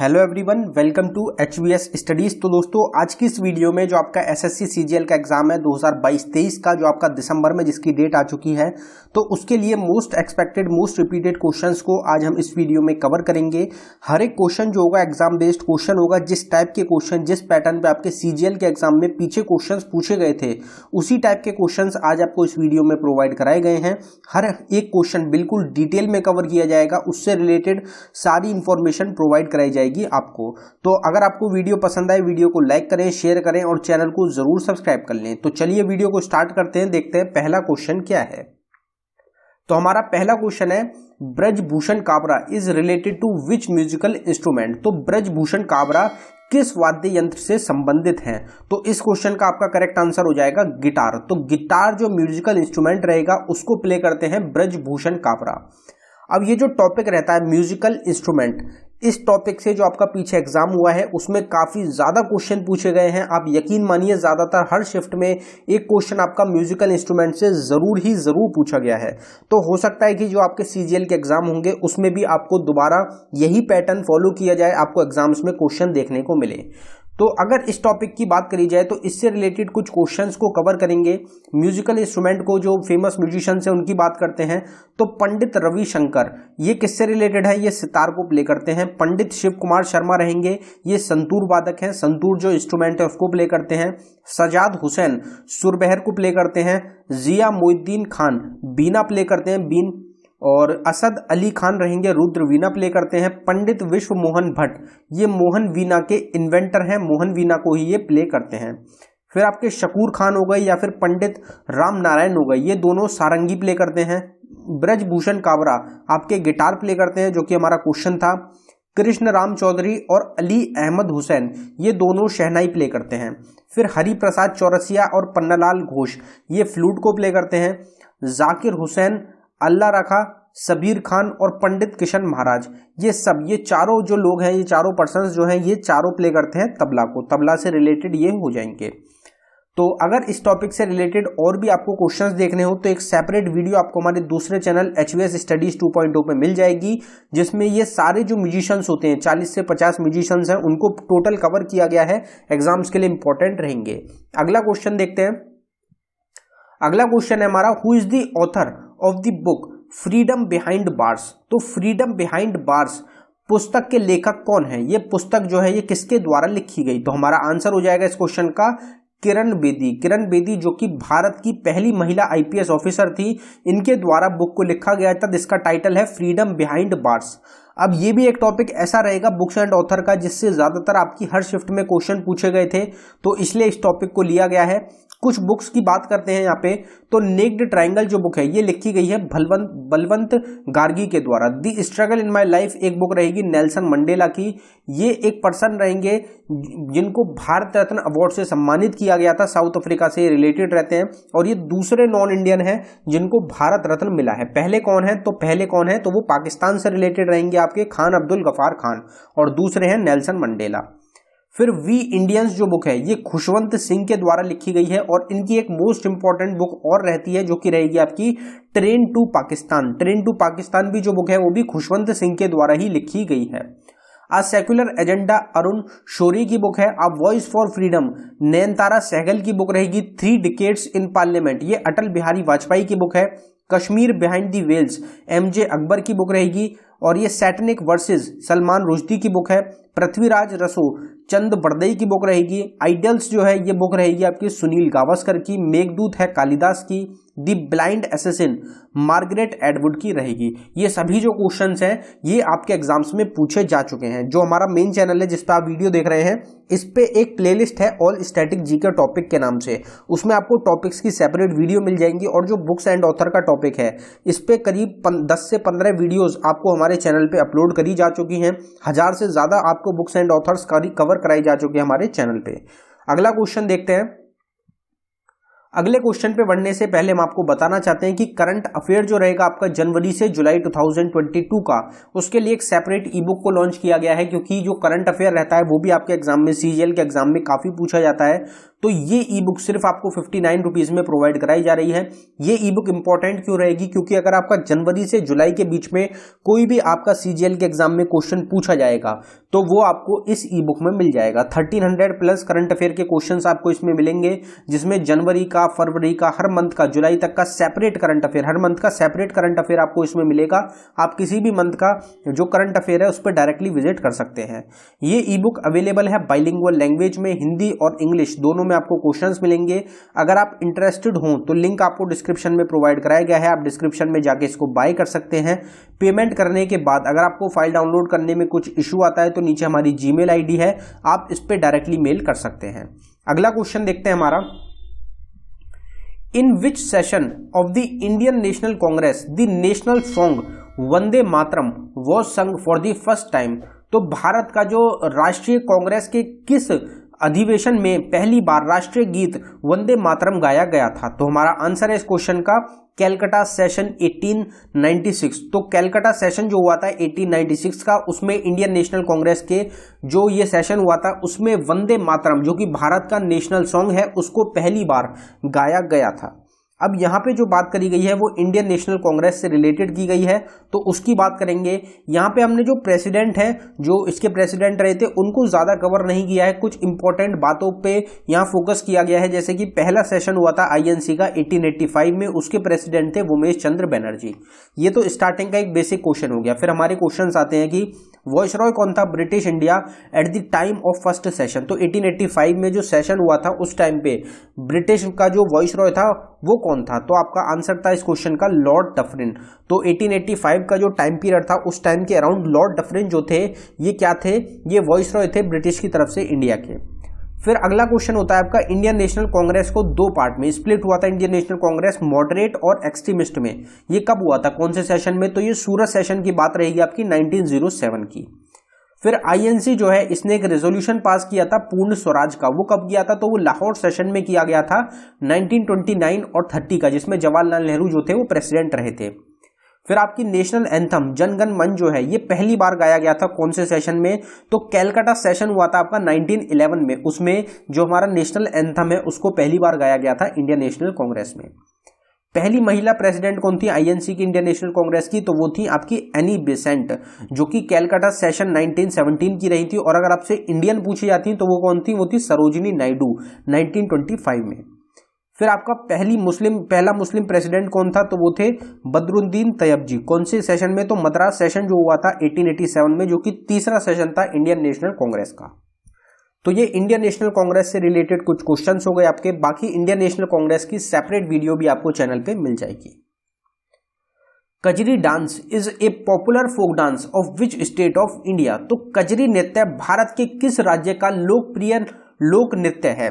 Hello everyone, welcome to HVS studies. तो दोस्तों, आज की इस वीडियो में जो आपका SSC CGL का एग्जाम है 2022-23 का, जो आपका दिसंबर में जिसकी डेट आ चुकी है, तो उसके लिए most expected most repeated questions को आज हम इस वीडियो में कवर करेंगे। हर एक क्वेश्चन जो होगा एग्जाम बेस्ड क्वेश्चन होगा। जिस टाइप के क्वेश्चन, जिस पैटर्न पे आपके CGL के एग्जाम में पीछे क्वेश्चन पूछे गए थे, उसी टाइप के क्वेश्चन आज आपको इस वीडियो में प्रोवाइड कराए गए हैं। हर एक क्वेश्चन बिल्कुल डिटेल में कवर किया जाएगा, उससे रिलेटेड सारी इंफॉर्मेशन प्रोवाइड कराई जाएगी आपको। तो अगर आपको वीडियो पसंद आए, वीडियो को लाइक करें, शेयर करें और चैनल को जरूर सब्सक्राइब कर लें। तो चलिए वीडियो को स्टार्ट करते हैं, देखते हैं पहला क्वेश्चन क्या है। तो हमारा पहला क्वेश्चन है, Brajbhushan Kabra is related to which musical instrument. तो ब्रजभूषण काबरा किस वाद्य यंत्र से संबंधित हैं? तो इस क्वेश्चन का आपका करेक्ट आंसर हो जाएगा गिटार। तो गिटार जो म्यूजिकल इंस्ट्रूमेंट रहेगा उसको प्ले करते हैं ब्रजभूषण काबरा। अब ये जो टॉपिक रहता है म्यूजिकल इंस्ट्रूमेंट, इस टॉपिक से जो आपका पीछे एग्जाम हुआ है उसमें काफी ज्यादा क्वेश्चन पूछे गए हैं। आप यकीन मानिए, ज्यादातर हर शिफ्ट में एक क्वेश्चन आपका म्यूजिकल इंस्ट्रूमेंट से जरूर पूछा गया है। तो हो सकता है कि जो आपके CGL के एग्जाम होंगे उसमें भी आपको दोबारा यही पैटर्न फॉलो किया जाए, आपको एग्जाम्स में क्वेश्चन देखने को मिले। तो अगर इस टॉपिक की बात करी जाए तो इससे रिलेटेड कुछ क्वेश्चंस को कवर करेंगे। म्यूजिकल इंस्ट्रूमेंट को जो फेमस म्यूजिशियंस हैं उनकी बात करते हैं। तो पंडित रविशंकर, ये किससे रिलेटेड है? ये सितार को प्ले करते हैं। पंडित शिव कुमार शर्मा रहेंगे, ये संतूर वादक हैं, संतूर जो इंस्ट्रूमेंट है उसको प्ले करते हैं। सजाद हुसैन सुरबहर को प्ले करते हैं। जिया मोइनुद्दीन खान बीना प्ले करते हैं, बीन। और असद अली खान रहेंगे, रुद्र वीणा प्ले करते हैं। पंडित विश्व मोहन भट्ट, ये मोहन वीणा के इन्वेंटर हैं, मोहन वीणा को ही ये प्ले करते हैं। फिर आपके शकूर खान हो गए या फिर पंडित राम नारायण हो गए, ये दोनों सारंगी प्ले करते हैं। ब्रजभूषण काबरा आपके गिटार प्ले करते हैं, जो कि हमारा क्वेश्चन था। कृष्ण राम चौधरी और अली अहमद हुसैन, ये दोनों शहनाई प्ले करते हैं। फिर हरि प्रसाद चौरसिया और पन्नालाल घोष, ये फ्लूट को प्ले करते हैं। जाकिर हुसैन, अल्लाह रखा, सबीर खान और पंडित किशन महाराज, ये चारों जो लोग हैं, ये चारों पर्सन्स जो हैं, ये चारों प्ले करते हैं तबला को। तबला से रिलेटेड ये हो जाएंगे। तो अगर इस टॉपिक से रिलेटेड और भी आपको क्वेश्चंस देखने हो तो एक सेपरेट वीडियो आपको हमारे दूसरे चैनल HVS स्टडीज 2.0 पे मिल जाएगी, जिसमें ये सारे जो म्यूजिशियंस होते हैं, 40 से 50 म्यूजिशियंस हैं, उनको टोटल कवर किया गया है। एग्जाम्स के लिए इंपॉर्टेंट रहेंगे। अगला क्वेश्चन देखते हैं। अगला क्वेश्चन है हमारा, who is the author of the book freedom behind bars. तो फ्रीडम बिहाइंड बार्स पुस्तक के लेखक कौन है? ये पुस्तक जो है ये किसके द्वारा लिखी गई? तो हमारा आंसर हो जाएगा इस क्वेश्चन का किरण बेदी। किरण बेदी जो कि भारत की पहली महिला IPS ऑफिसर थी, इनके द्वारा बुक को लिखा गया था, जिसका टाइटल है फ्रीडम बिहाइंड बार्स। अब ये भी एक टॉपिक ऐसा रहेगा बुक्स एंड ऑथर का जिससे ज्यादातर आपकी हर शिफ्ट में क्वेश्चन पूछे गए थे, तो इसलिए इस टॉपिक को लिया गया है। कुछ बुक्स की बात करते हैं यहाँ पे। तो नेक्ड ट्रायंगल जो बुक है ये लिखी गई है बलवंत गार्गी के द्वारा। दी स्ट्रगल इन माय लाइफ एक बुक रहेगी नेल्सन मंडेला की। ये एक पर्सन रहेंगे जिनको भारत रत्न अवार्ड से सम्मानित किया गया था, साउथ अफ्रीका से रिलेटेड रहते हैं, और ये दूसरे नॉन इंडियन हैं जिनको भारत रत्न मिला है। पहले कौन है? तो वो पाकिस्तान से रिलेटेड रहेंगे आपके खान अब्दुल गफार खान, और दूसरे हैं नेल्सन मंडेला। फिर वी इंडियंस जो बुक है ये खुशवंत सिंह के द्वारा लिखी गई है, और इनकी एक मोस्ट इंपॉर्टेंट बुक और रहती है जो कि रहेगी आपकी train to Pakistan. Train to Pakistan भी जो बुक है वो भी खुशवंत सिंह के द्वारा ही लिखी गई है। A secular agenda Arun Shourie की बुक है। A voice for freedom Nayantara Sahgal की बुक रहेगी। 3 डिकेड्स इन पार्लियामेंट, ये अटल बिहारी वाजपेयी की बुक है। Kashmir behind the vales MJ Akbar की बुक रहेगी, और ये सैटनिक वर्सेस सलमान रुश्दी की बुक है। पृथ्वीराज रसो चंद बरदई की बुक रहेगी। आइडल्स जो है ये बुक रहेगी आपकी सुनील गावस्कर की। मेघदूत है कालिदास की। द ब्लाइंड असेसिन मार्गरेट एडवुड की रहेगी। ये सभी जो क्वेश्चंस हैं ये आपके एग्जाम्स में पूछे जा चुके हैं। जो हमारा मेन चैनल है जिस पर आप वीडियो देख रहे हैं, इस पे एक प्लेलिस्ट है ऑल स्टैटिक जीके टॉपिक के नाम से, उसमें आपको टॉपिक्स की सेपरेट वीडियो मिल जाएंगी। और जो बुक्स एंड ऑथर का टॉपिक है इस पे करीब 10 से 15 वीडियोस आपको हमारे चैनल पे अपलोड करी जा चुकी हैं। 1000 से ज्यादा आपको बुक्स एंड ऑथर्स कवर कराई जा चुकी है हमारे चैनल पे। अगला क्वेश्चन देखते हैं। अगले क्वेश्चन पे बढ़ने से पहले हम आपको बताना चाहते हैं कि करंट अफेयर जो रहेगा आपका जनवरी से जुलाई 2022 का, उसके लिए एक सेपरेट ई बुक को लॉन्च किया गया है, क्योंकि जो करंट अफेयर रहता है वो भी आपके एग्जाम में CGL के एग्जाम में काफी पूछा जाता है। तो ये ई बुक सिर्फ आपको 59 रुपीज में प्रोवाइड कराई जा रही है। ये ई बुक इंपॉर्टेंट क्यों रहेगी, क्योंकि अगर आपका जनवरी से जुलाई के बीच में कोई भी आपका सीजीएल के एग्जाम में क्वेश्चन पूछा जाएगा तो वो आपको इस ई बुक में मिल जाएगा। 1300 प्लस करंट अफेयर के क्वेश्चंस आपको इसमें मिलेंगे, जिसमें जनवरी का, फरवरी का, हर मंथ का, जुलाई तक का सेपरेट करंट अफेयर, हर मंथ का सेपरेट करंट अफेयर आपको इसमें मिलेगा। आप किसी भी मंथ का जो करंट अफेयर है उस पर डायरेक्टली विजिट कर सकते हैं। ये ई बुक अवेलेबल है बाइलिंगुअल लैंग्वेज में, हिंदी और इंग्लिश दोनों में आपको क्वेश्चंस मिलेंगे। अगर आप इंटरेस्टेड हो तो लिंक आपको डिस्क्रिप्शन में प्रोवाइड कराया गया है, आप डिस्क्रिप्शन में जाके इसको बाय कर सकते हैं। पेमेंट करने के बाद अगर आपको फाइल डाउनलोड करने में कुछ इशू आता है तो नीचे हमारी जीमेल आईडी है, आप इस पे डायरेक्टली मेल कर सकते हैं। अगला क्वेश्चन देखते हैं हमारा, in which session of the Indian National Congress the national song Vande Mataram was sung for the first time. तो भारत का जो राष्ट्रीय कांग्रेस के किस अधिवेशन में पहली बार राष्ट्रीय गीत वंदे मातरम गाया गया था। तो हमारा आंसर है इस क्वेश्चन का कैलकाटा सेशन 1896। तो कैलकाटा सेशन जो हुआ था 1896 का, उसमें इंडियन नेशनल कांग्रेस के जो ये सेशन हुआ था उसमें वंदे मातरम जो कि भारत का नेशनल सॉन्ग है उसको पहली बार गाया गया था। अब यहाँ पे जो बात करी गई है वो इंडियन नेशनल कांग्रेस से रिलेटेड की गई है, तो उसकी बात करेंगे। यहाँ पे हमने जो प्रेसिडेंट है, जो इसके प्रेसिडेंट रहे थे, उनको ज़्यादा कवर नहीं किया है, कुछ इंपॉर्टेंट बातों पे यहाँ फोकस किया गया है। जैसे कि पहला सेशन हुआ था आईएनसी का 1885 में, उसके प्रेसिडेंट थे उमेश चंद्र बनर्जी। ये तो स्टार्टिंग का एक बेसिक क्वेश्चन हो गया। फिर हमारे क्वेश्चन आते हैं कि वॉइसरॉय कौन था British India at the time of first session. तो 1885 में जो सेशन हुआ था उस टाइम पे ब्रिटिश का जो वॉइसरॉय था वो कौन था। तो आपका आंसर था इस क्वेश्चन का लॉर्ड डफरिन। तो 1885 का जो टाइम पीरियड था उस टाइम के अराउंड लॉर्ड डफरिन जो थे ये क्या थे, ये वॉइसरॉय थे ब्रिटिश की तरफ से इंडिया के। फिर अगला क्वेश्चन होता है आपका, इंडियन नेशनल कांग्रेस को दो पार्ट में स्प्लिट हुआ था इंडियन नेशनल कांग्रेस मॉडरेट और एक्सट्रीमिस्ट में। ये कब हुआ था, कौन से सेशन में। तो ये सूरत सेशन की बात रहेगी आपकी 1907 की। फिर आईएनसी जो है इसने एक रेजोल्यूशन पास किया था पूर्ण स्वराज का, वो कब किया था, तो वो लाहौर सेशन में किया गया था 1929 और 30 का, जिसमें जवाहरलाल नेहरू जो थे वो प्रेसिडेंट रहे थे। फिर आपकी नेशनल एंथम जन गण मन जो है ये पहली बार गाया गया था कौन से सेशन में, तो कैलकाटा सेशन हुआ था आपका 1911 में। उसमें जो हमारा नेशनल एंथम है उसको पहली बार गाया गया था इंडियन नेशनल कांग्रेस में। पहली महिला प्रेसिडेंट कौन थी आईएनसी की इंडियन नेशनल कांग्रेस की, तो वो थी आपकी एनी बेसेंट, जो कि कैलकाटा सेशन 1917 की रही थी। और अगर आपसे इंडियन पूछी जाती तो वो कौन थी, वो थी सरोजिनी नायडू 1925 में। फिर आपका पहला मुस्लिम प्रेसिडेंट कौन था, तो वो थे बदरुद्दीन तैयब जी। कौन से सेशन में, तो मद्रास सेशन जो हुआ था 1887 में, जो कि तीसरा सेशन था इंडियन नेशनल कांग्रेस का। तो ये इंडियन नेशनल कांग्रेस से रिलेटेड कुछ क्वेश्चंस हो गए आपके। बाकी इंडियन नेशनल कांग्रेस की सेपरेट वीडियो भी आपको चैनल पे मिल जाएगी। Kajari dance is a popular folk dance of which state of India. तो कजरी नृत्य भारत के किस राज्य का लोकप्रिय लोक नृत्य है।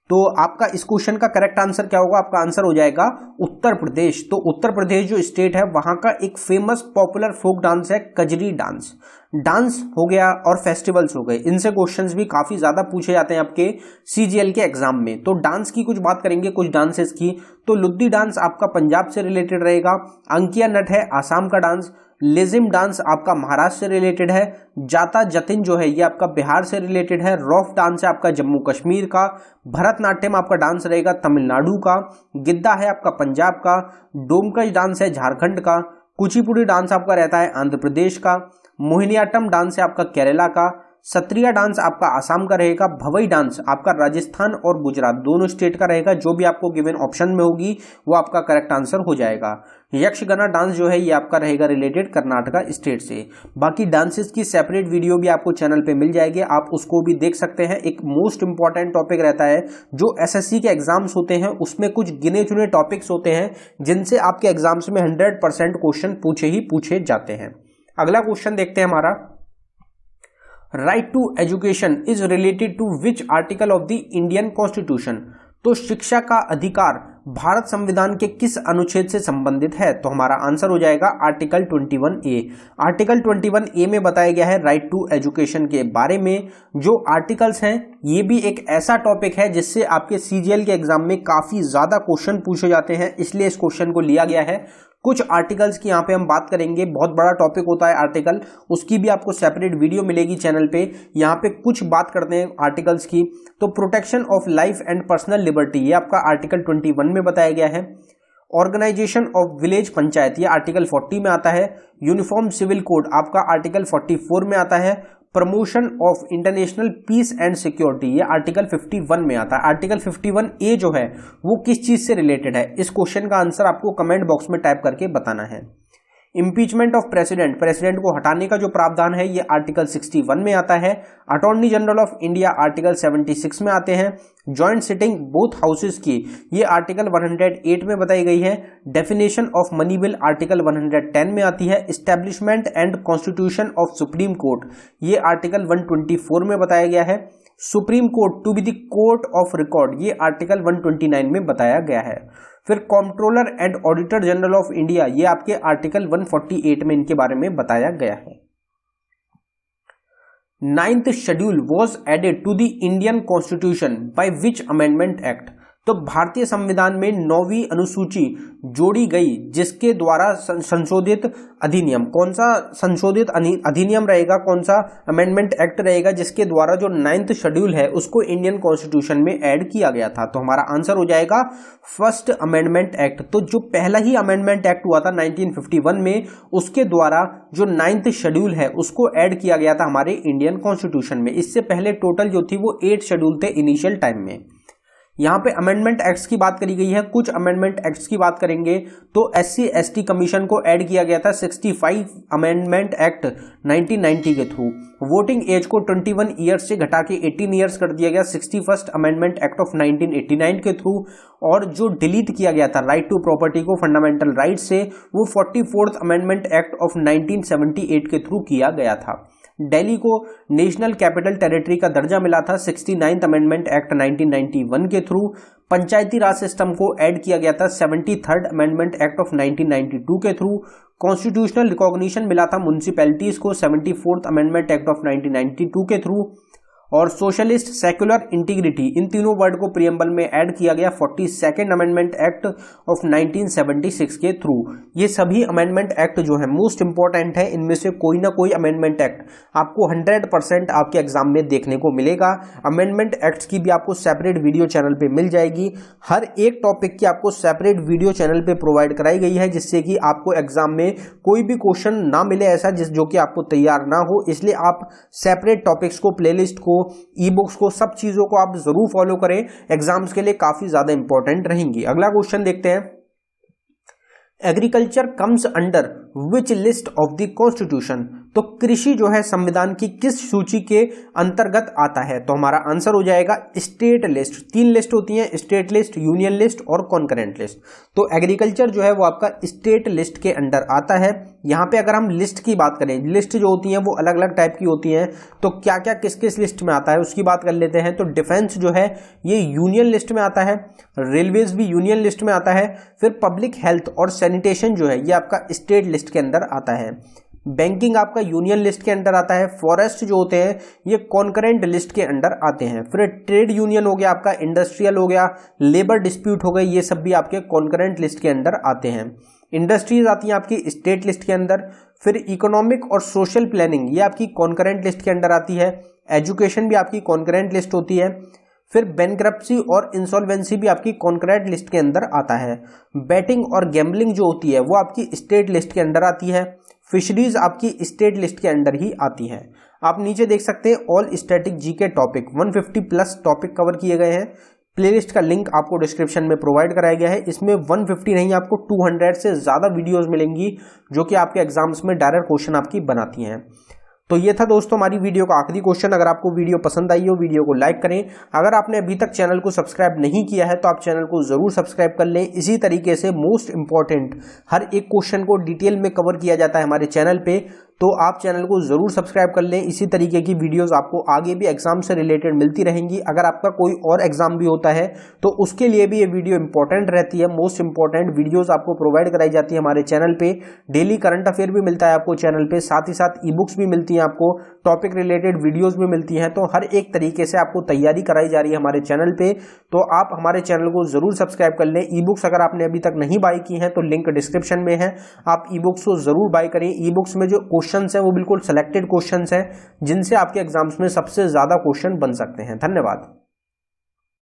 तो आपका इस क्वेश्चन का करेक्ट आंसर क्या होगा, आपका आंसर हो जाएगा उत्तर प्रदेश। तो उत्तर प्रदेश जो स्टेट है वहां का एक फेमस पॉपुलर फोक डांस है कजरी डांस। डांस हो गया और फेस्टिवल्स हो गए, इनसे क्वेश्चंस भी काफी ज्यादा पूछे जाते हैं आपके सीजीएल के एग्जाम में। तो डांस की कुछ बात करेंगे, कुछ डांसेस की। तो लुद्दी डांस आपका पंजाब से रिलेटेड रहेगा, अंकिया नट है आसाम का डांस, लेजिम डांस आपका महाराष्ट्र से रिलेटेड है, जाता जतिन जो है ये आपका बिहार से रिलेटेड है, रॉफ डांस है आपका जम्मू कश्मीर का, भरतनाट्यम आपका डांस रहेगा तमिलनाडु का, गिद्दा है आपका पंजाब का, डोमकच डांस है झारखंड का, कुचिपुड़ी डांस आपका रहता है आंध्र प्रदेश का, मोहिनीअट्टम डांस है आपका केरला का, सत्रिया डांस आपका आसाम का रहेगा, भवई डांस आपका राजस्थान और गुजरात दोनों स्टेट का रहेगा। जो भी आपको गिवन ऑप्शन में होगी वो आपका करेक्ट आंसर हो जाएगा। यक्षगाना डांस जो है ये आपका रहेगा रिलेटेड कर्नाटका स्टेट से। बाकी डांसेस की सेपरेट वीडियो भी आपको चैनल पे मिल जाएगी, आप उसको भी देख सकते हैं। एक मोस्ट इंपॉर्टेंट टॉपिक रहता है जो एसएससी के एग्जाम्स होते हैं, उसमें कुछ गिने चुने टॉपिक्स होते हैं जिनसे आपके एग्जाम्स में 100% क्वेश्चन पूछे जाते हैं। अगला क्वेश्चन देखते हैं हमारा, right to education is related to which article of the Indian constitution. तो शिक्षा का अधिकार भारत संविधान के किस अनुच्छेद से संबंधित है। तो हमारा आंसर हो जाएगा आर्टिकल 21A। आर्टिकल 21A में बताया गया है राइट टू एजुकेशन के बारे में। जो आर्टिकल्स हैं ये भी एक ऐसा टॉपिक है जिससे आपके सीजीएल के एग्जाम में काफी ज्यादा क्वेश्चन पूछे जाते हैं, इसलिए इस क्वेश्चन को लिया गया है। कुछ आर्टिकल्स की यहाँ पे हम बात करेंगे, बहुत बड़ा टॉपिक होता है आर्टिकल, उसकी भी आपको सेपरेट वीडियो मिलेगी चैनल पे। यहाँ पे कुछ बात करते हैं आर्टिकल्स की। तो protection of life and personal liberty, ये आपका आर्टिकल 21 में बताया गया है। ऑर्गेनाइजेशन ऑफ विलेज पंचायत, ये आर्टिकल 40 में आता है। यूनिफॉर्म सिविल कोड आपका आर्टिकल 44 में आता है। Promotion of international peace and security, ये आर्टिकल 51 में आता है। आर्टिकल 51A जो है वो किस चीज से रिलेटेड है, इस क्वेश्चन का आंसर आपको कमेंट बॉक्स में टाइप करके बताना है। इम्पीचमेंट ऑफ प्रेसिडेंट, प्रेसिडेंट को हटाने का जो प्रावधान है ये आर्टिकल 61 में आता है। Attorney general of India article 76 में आते हैं। जॉइंट सिटिंग बोथ हाउसेस की, ये आर्टिकल 108 में बताई गई है। Definition of money bill article 110 में आती है। Establishment and constitution of supreme court, ये आर्टिकल 124 में बताया गया है। Supreme court to be the court of record, ये आर्टिकल 129 में बताया गया है। फिर controller and auditor general of India, ये आपके आर्टिकल 148 में इनके बारे में बताया गया है। 9th schedule was added to the Indian constitution by which amendment act, तो भारतीय संविधान में 9वीं अनुसूची जोड़ी गई जिसके द्वारा संशोधित अधिनियम, कौन सा संशोधित अधिनियम रहेगा, कौन सा अमेंडमेंट एक्ट रहेगा जिसके द्वारा जो 9th शेड्यूल है उसको इंडियन कॉन्स्टिट्यूशन में ऐड किया गया था। तो हमारा आंसर हो जाएगा फर्स्ट अमेंडमेंट एक्ट। तो जो पहला ही अमेंडमेंट एक्ट हुआ था 1951 में, उसके द्वारा जो 9th शेड्यूल है उसको ऐड किया गया था हमारे इंडियन कॉन्स्टिट्यूशन में। इससे पहले टोटल जो थी वो 8 शेड्यूल थे इनिशियल टाइम में। यहाँ पे अमेंडमेंट एक्ट्स की बात करी गई है। कुछ अमेंडमेंट एक्ट्स की बात करेंगे तो SC/ST कमीशन को ऐड किया गया था 65 अमेंडमेंट एक्ट 1990 के थ्रू। वोटिंग एज को 21 ईयर्स से घटा के 18 ईयर्स कर दिया गया 61st अमेंडमेंट एक्ट ऑफ 1989 के थ्रू। और जो डिलीट किया गया था राइट टू प्रॉपर्टी को फंडामेंटल राइट से, वो 44th अमेंडमेंट एक्ट ऑफ 1978 के थ्रू किया गया था। दिल्ली को नेशनल कैपिटल टेरिटरी का दर्जा मिला था 69th अमेंडमेंट एक्ट 1991 के थ्रू। पंचायती राज सिस्टम को ऐड किया गया था 73rd अमेंडमेंट एक्ट ऑफ 1992 के थ्रू। कॉन्स्टिट्यूशनल रिकॉग्निशन मिला था म्युनिसिपैलिटीज को 74th अमेंडमेंट एक्ट ऑफ 1992 के थ्रू। और सोशलिस्ट, सेक्युलर, इंटीग्रिटी, इन तीनों वर्ड को प्रियम्बल में ऐड किया गया 42nd अमेंडमेंट एक्ट ऑफ 1976 के थ्रू। ये सभी अमेंडमेंट एक्ट जो है मोस्ट इंपॉर्टेंट है, इनमें से कोई ना कोई अमेंडमेंट एक्ट आपको 100% आपके एग्जाम में देखने को मिलेगा। अमेंडमेंट एक्ट्स की भी आपको सेपरेट वीडियो चैनल पे मिल जाएगी। हर एक टॉपिक की आपको सेपरेट वीडियो चैनल पे प्रोवाइड कराई गई है, जिससे कि आपको एग्जाम में कोई भी क्वेश्चन ना मिले ऐसा जो कि आपको तैयार ना हो। इसलिए आप सेपरेट टॉपिक्स को, प्लेलिस्ट को, ई बुक्स को, सब चीजों को आप जरूर फॉलो करें, एग्जाम्स के लिए काफी ज्यादा इंपॉर्टेंट रहेंगी। अगला क्वेश्चन देखते हैं। Agriculture comes under which list of the constitution, तो कृषि जो है संविधान की किस सूची के अंतर्गत आता है? तो हमारा आंसर हो जाएगा स्टेट लिस्ट। 3 लिस्ट होती हैं, स्टेट लिस्ट, यूनियन लिस्ट और कॉन्करेंट लिस्ट। तो एग्रीकल्चर जो है वो आपका स्टेट लिस्ट के अंडर आता है। यहाँ पे अगर हम लिस्ट की बात करें, लिस्ट जो होती है वो अलग अलग टाइप की होती हैं, तो क्या क्या किस किस लिस्ट में आता है उसकी बात कर लेते हैं। तो डिफेंस जो है ये यूनियन लिस्ट में आता है, रेलवेज भी यूनियन लिस्ट में आता है। फिर पब्लिक हेल्थ और सैनिटेशन जो है ये आपका स्टेट लिस्ट के अंदर आता है। बैंकिंग आपका यूनियन लिस्ट के अंडर आता है। फॉरेस्ट जो होते हैं ये कॉन्करेंट लिस्ट के अंडर आते हैं। फिर ट्रेड यूनियन हो गया आपका, इंडस्ट्रियल हो गया, लेबर डिस्प्यूट हो गए, ये सब भी आपके कॉन्करेंट लिस्ट के अंदर आते हैं। इंडस्ट्रीज आती हैं आपकी स्टेट लिस्ट के अंदर। फिर इकोनॉमिक और सोशल प्लानिंग ये आपकी कॉन्करेंट लिस्ट के अंडर आती है। एजुकेशन भी आपकी कॉन्करेंट लिस्ट होती है। फिर बैंक्रप्सी और इंसॉल्वेंसी भी आपकी कॉन्करेंट लिस्ट के अंदर आता है। बैटिंग और गैम्बलिंग जो होती है वो आपकी स्टेट लिस्ट के अंदर आती है। फिशरीज आपकी स्टेट लिस्ट के अंडर ही आती है। आप नीचे देख सकते हैं all static GK topic 150+ topic cover किए गए हैं। प्लेलिस्ट का लिंक आपको डिस्क्रिप्शन में प्रोवाइड कराया गया है। इसमें 150 नहीं, आपको 200 से ज़्यादा वीडियोस मिलेंगी जो कि आपके एग्जाम्स में डायरेक्ट क्वेश्चन आपकी बनाती हैं। तो ये था दोस्तों हमारी वीडियो का आखिरी क्वेश्चन। अगर आपको वीडियो पसंद आई हो वीडियो को लाइक करें। अगर आपने अभी तक चैनल को सब्सक्राइब नहीं किया है तो आप चैनल को जरूर सब्सक्राइब कर लें। इसी तरीके से मोस्ट इंपॉर्टेंट हर एक क्वेश्चन को डिटेल में कवर किया जाता है हमारे चैनल पे, तो आप चैनल को जरूर सब्सक्राइब कर लें। इसी तरीके की वीडियोस आपको आगे भी एग्जाम से रिलेटेड मिलती रहेंगी। अगर आपका कोई और एग्जाम भी होता है तो उसके लिए भी ये वीडियो इंपॉर्टेंट रहती है। मोस्ट इंपॉर्टेंट वीडियोस आपको प्रोवाइड कराई जाती है हमारे चैनल पे। डेली करंट अफेयर भी मिलता है आपको चैनल पे, साथ ही साथ ई बुक्स भी मिलती हैं आपको। टॉपिक रिलेटेड वीडियोस भी मिलती हैं। तो हर एक तरीके से आपको तैयारी कराई जा रही है हमारे चैनल पे, तो आप हमारे चैनल को जरूर सब्सक्राइब कर लें। ई बुक्स अगर आपने अभी तक नहीं बाय की हैं तो लिंक डिस्क्रिप्शन में है, आप ई बुक्स को जरूर बाय करें। ई बुक्स में जो क्वेश्चंस हैं वो बिल्कुल सिलेक्टेड क्वेश्चंस हैं जिनसे आपके एग्जाम्स में सबसे ज्यादा क्वेश्चन बन सकते हैं। धन्यवाद।